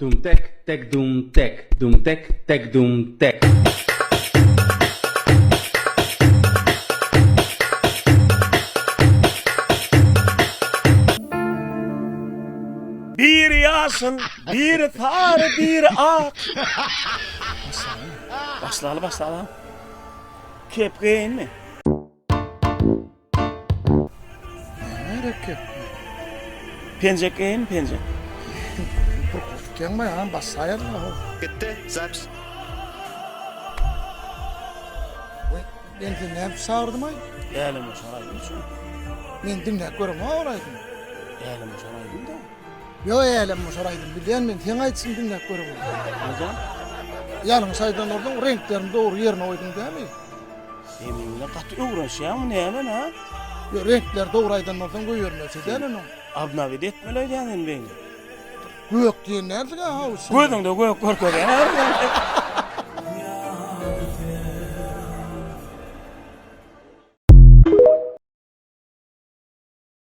Dum tek tek dum tek dum tek tek dum tek. Bir yaşın, bir tar, bir ak. Başlalı. Kepkeyin mi? Nereke? Pencekeyin, pencek. Gelme ya, basayar mı? Gitti, Zaps. Ben dinleyip sağırdım ay. Elim o sarayım için. Ben dinleyip görüm ağıraydım. Elim o sarayım da. Yo eğelim o saraydım. Bilen ben sen aytsın dinleyip görüm. Neden? Yalın saydan oradan renklerini doğru yerine oydun değil mi? Eminle katı uğraşıyor ne hemen ha? Yo renkler doğru aydan oradan koyuyormasa değil mi? Abnavid etmeliydi yani beni. Gök diye nerede ha? Gözünde gök korkuyor.